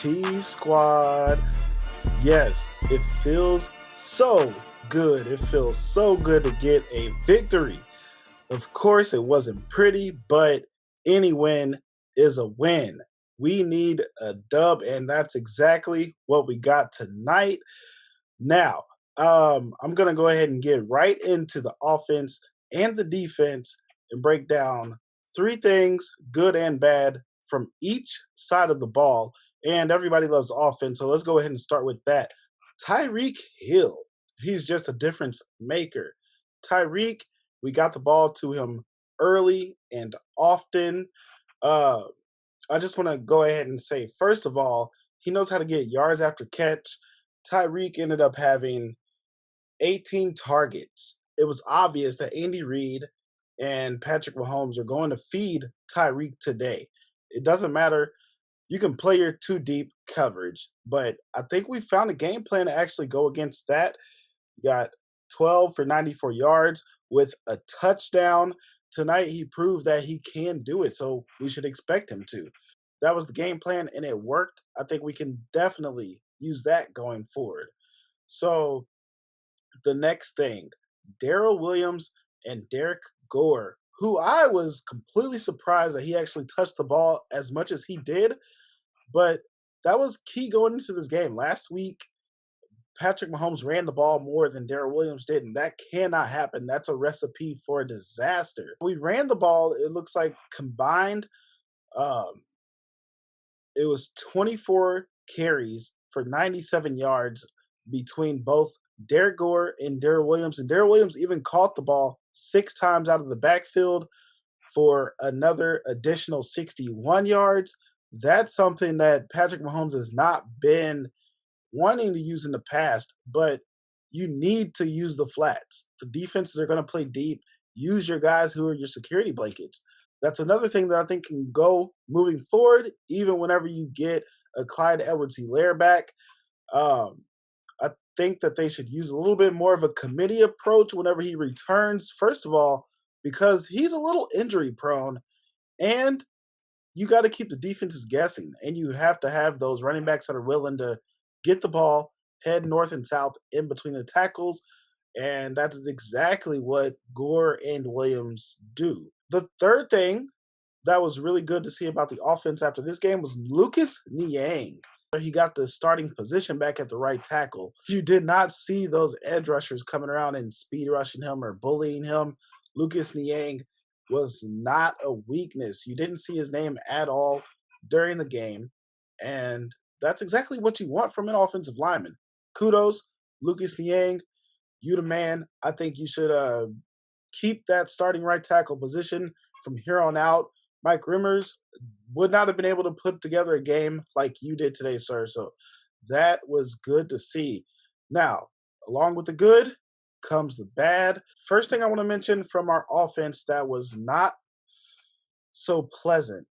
Chief Squad. Yes, it feels so good. It feels so good to get a victory. Of course, it wasn't pretty, but any win is a win. We need a dub, and that's exactly what we got tonight. Now, I'm going to go ahead and get right into the offense and the defense and break down three things, good and bad, from each side of the ball. And everybody loves offense, so let's go ahead and start with that. Tyreek Hill, he's just a difference maker. Tyreek, we got the ball to him early and often. Uh, I just want to go ahead and say, first of all, he knows how to get yards after catch. Tyreek ended up having 18 targets. It was obvious that Andy Reid and Patrick Mahomes are going to feed Tyreek today. It doesn't matter. You can play your two deep coverage, but I think we found a game plan to actually go against that. You got 12 for 94 yards with a touchdown. Tonight, he proved that he can do it, so we should expect him to. That was the game plan, and it worked. I think we can definitely use that going forward. So, the next thing, Daryl Williams and Derek Gore, who I was completely surprised that he actually touched the ball as much as he did, but that was key going into this game. Last week, Patrick Mahomes ran the ball more than Daryl Williams did, and that cannot happen. That's a recipe for a disaster. We ran the ball, it looks like combined, um, it was 24 carries for 97 yards between both Derek Gore and Daryl Williams. And Daryl Williams even caught the ball 6 times out of the backfield for another additional 61 yards. That's something that Patrick Mahomes has not been wanting to use in the past, but you need to use the flats. The defenses are going to play deep. Use your guys who are your security blankets. That's another thing that I think can go moving forward, even whenever you get a Clyde Edwards-Helaire back. I think that they should use a little bit more of a committee approach whenever he returns. First of all, because he's a little injury prone, and you got to keep the defenses guessing, and you have to have those running backs that are willing to get the ball, head north and south in between the tackles, and that is exactly what Gore and Williams do. The third thing that was really good to see about the offense after this game was Lucas Niang. He got the starting position back at the right tackle. You did not see those edge rushers coming around and speed rushing him or bullying him. Lucas Niang was not a weakness. You didn't see his name at all during the game, and that's exactly what you want from an offensive lineman. Kudos, Lucas Niang. You the man. I think you should keep that starting right tackle position from here on out. Mike Rimmers would not have been able to put together a game like you did today, sir. So that was good to see. Now, along with the good comes the bad. First thing I want to mention from our offense that was not so pleasant.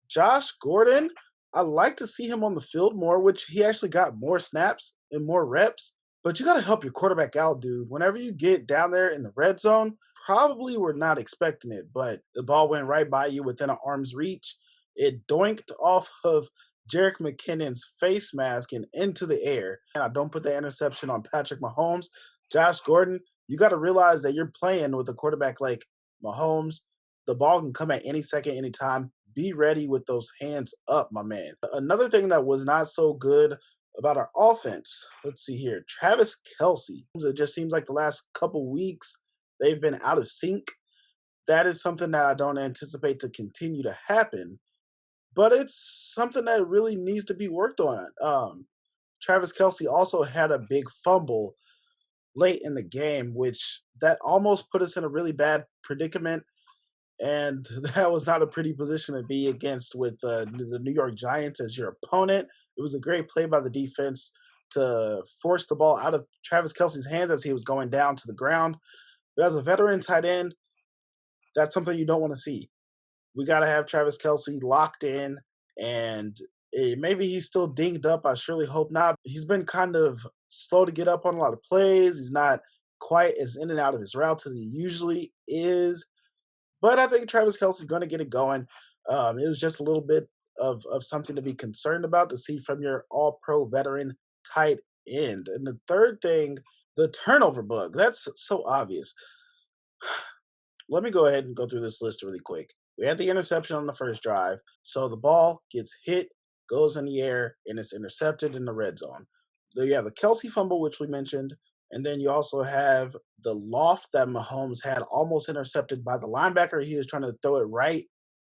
Josh Gordon, I like to see him on the field more, which he actually got more snaps and more reps. But you got to help your quarterback out, dude. Whenever you get down there in the red zone, probably were not expecting it, but the ball went right by you within an arm's reach. It doinked off of Jerick McKinnon's face mask and into the air. And I don't put the interception on Patrick Mahomes. Josh Gordon, you got to realize that you're playing with a quarterback like Mahomes. The ball can come at any second, any time. Be ready with those hands up, my man. Another thing that was not so good about our offense, let's see here. Travis Kelce. It just seems like the last couple weeks they've been out of sync. That is something that I don't anticipate to continue to happen, but it's something that really needs to be worked on. Travis Kelce also had a big fumble late in the game, which that almost put us in a really bad predicament. And that was not a pretty position to be against with the New York Giants as your opponent. It was a great play by the defense to force the ball out of Travis Kelce's hands as he was going down to the ground. But as a veteran tight end, that's something you don't want to see. We got to have Travis Kelce locked in, and maybe he's still dinged up. I surely hope not. He's been kind of slow to get up on a lot of plays. He's not quite as in and out of his routes as he usually is. But I think Travis Kelce's going to get it going. It was just a little bit of something to be concerned about to see from your all-pro veteran tight end. And the third thing, the turnover bug. That's so obvious. Let me go ahead and go through this list really quick. We had the interception on the first drive, so the ball gets hit, goes in the air, and it's intercepted in the red zone. You have the Kelsey fumble, which we mentioned, and then you also have the loft that Mahomes had almost intercepted by the linebacker. He was trying to throw it right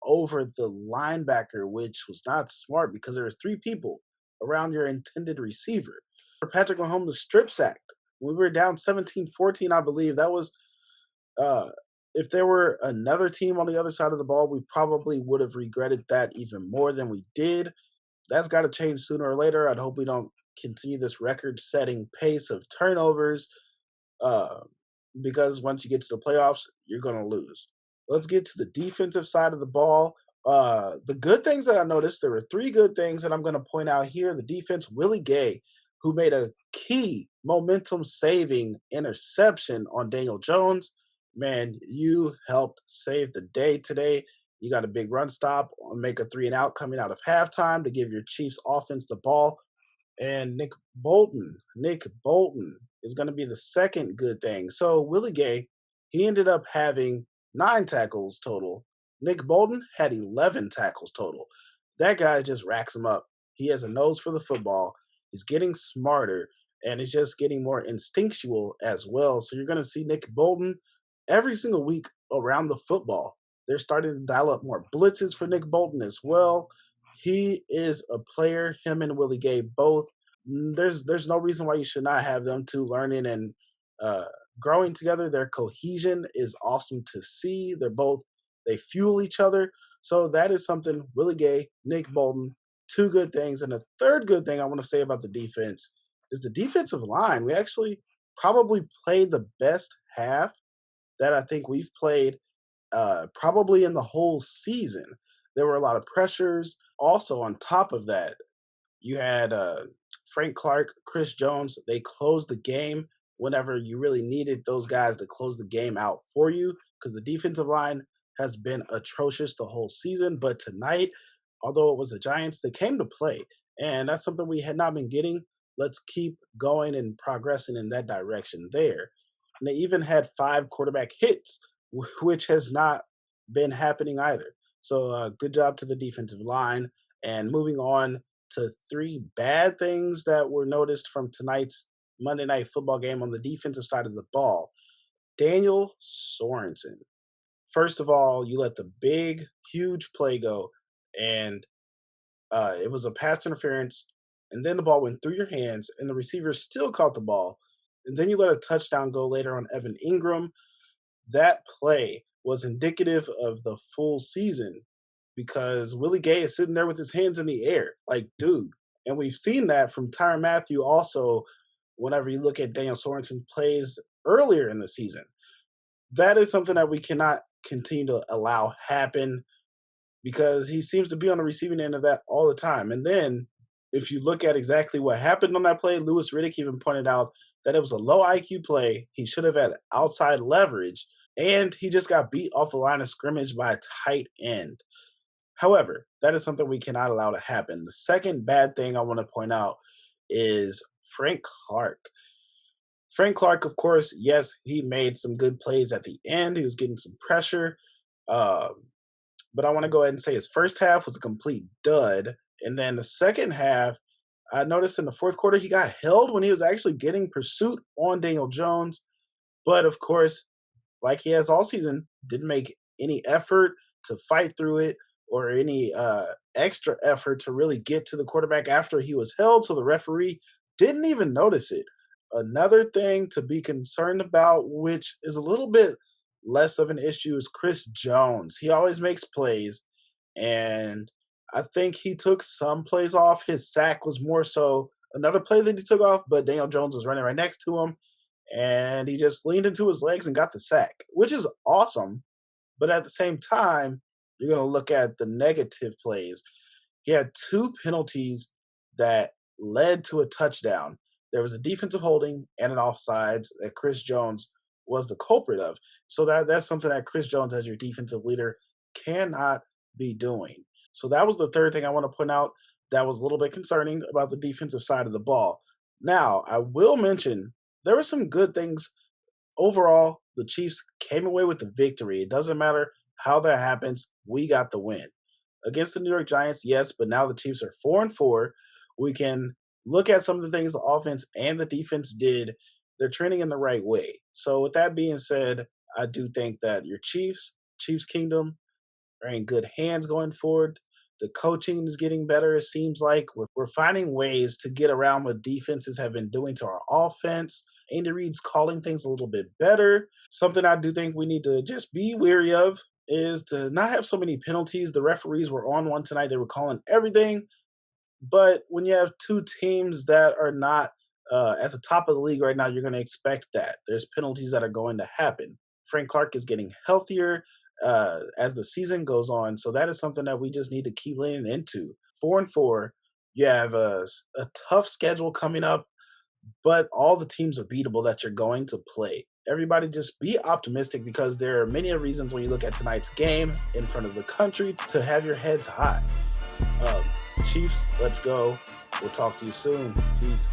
over the linebacker, which was not smart because there were three people around your intended receiver. Patrick Mahomes strip sacked. We were down 17-14, I believe. That was uh, if there were another team on the other side of the ball, we probably would have regretted that even more than we did. That's got to change sooner or later. I'd hope we don't continue this record-setting pace of turnovers, uh, because once you get to the playoffs, you're going to lose. Let's get to the defensive side of the ball. The good things that I noticed, there were three good things that I'm going to point out here. The defense, Willie Gay, who made a key momentum-saving interception on Daniel Jones. Man, you helped save the day today. You got a big run stop, make a 3-and-out coming out of halftime to give your Chiefs offense the ball. And Nick Bolton is going to be the second good thing. So Willie Gay, he ended up having 9 tackles total. Nick Bolton had 11 tackles total. That guy just racks them up. He has a nose for the football. He's getting smarter, and it's just getting more instinctual as well. So you're going to see Nick Bolton every single week around the football. They're starting to dial up more blitzes for Nick Bolton as well. He is a player, him and Willie Gay both. There's no reason why you should not have them two learning and uh, growing together. Their cohesion is awesome to see. They fuel each other. So that is something Willie Gay, Nick Bolton, two good things. And the third good thing I want to say about the defense is the defensive line. We actually probably played the best half that I think we've played probably in the whole season. There were a lot of pressures. Also, on top of that, you had Frank Clark, Chris Jones. They closed the game whenever you really needed those guys to close the game out for you because the defensive line has been atrocious the whole season. But tonight, although it was the Giants, they came to play. And that's something we had not been getting. Let's keep going and progressing in that direction there. And they even had 5 quarterback hits, which has not been happening either. So good job to the defensive line. And moving on to 3 bad things that were noticed from tonight's Monday Night Football game on the defensive side of the ball. Daniel Sorensen. First of all, you let the big, huge play go, and it was a pass interference, and then the ball went through your hands, and the receiver still caught the ball. And then you let a touchdown go later on Evan Ingram. That play was indicative of the full season because Willie Gay is sitting there with his hands in the air. Like, dude. And we've seen that from Tyrann Mathieu also whenever you look at Daniel Sorensen plays earlier in the season. That is something that we cannot continue to allow happen because he seems to be on the receiving end of that all the time. And then if you look at exactly what happened on that play, Louis Riddick even pointed out that it was a low IQ play. He should have had outside leverage, and he just got beat off the line of scrimmage by a tight end. However, that is something we cannot allow to happen. The second bad thing I want to point out is Frank Clark. Frank Clark, of course, yes, he made some good plays at the end. He was getting some pressure. But I want to go ahead and say his first half was a complete dud. And then the second half, I noticed in the fourth quarter, he got held when he was actually getting pursuit on Daniel Jones. But of course, like he has all season, didn't make any effort to fight through it or any extra effort to really get to the quarterback after he was held. So the referee didn't even notice it. Another thing to be concerned about, which is a little bit less of an issue, is Chris Jones. He always makes plays, and I think he took some plays off. His sack was more so another play that he took off, but Daniel Jones was running right next to him, and he just leaned into his legs and got the sack, which is awesome. But at the same time, you're going to look at the negative plays. He had 2 penalties that led to a touchdown. There was a defensive holding and an offsides that Chris Jones was the culprit of. So that's something that Chris Jones, as your defensive leader, cannot be doing. So that was the third thing I want to point out that was a little bit concerning about the defensive side of the ball. Now, I will mention there were some good things. Overall, the Chiefs came away with the victory. It doesn't matter how that happens, we got the win. Against the New York Giants, yes, but now the Chiefs are 4-4. We can look at some of the things the offense and the defense did. They're trending in the right way. So with that being said, I do think that your Chiefs Kingdom, are in good hands going forward. The coaching is getting better, it seems like. We're finding ways to get around what defenses have been doing to our offense. Andy Reid's calling things a little bit better. Something I do think we need to just be wary of is to not have so many penalties. The referees were on one tonight. They were calling everything. But when you have two teams that are not at the top of the league right now, you're going to expect that. There's penalties that are going to happen. Frank Clark is getting healthier as the season goes on. So that is something that we just need to keep leaning into. 4-4, you have a tough schedule coming up, but all the teams are beatable that you're going to play. Everybody just be optimistic because there are many reasons when you look at tonight's game in front of the country to have your heads high. Chiefs, let's go. We'll talk to you soon. Peace.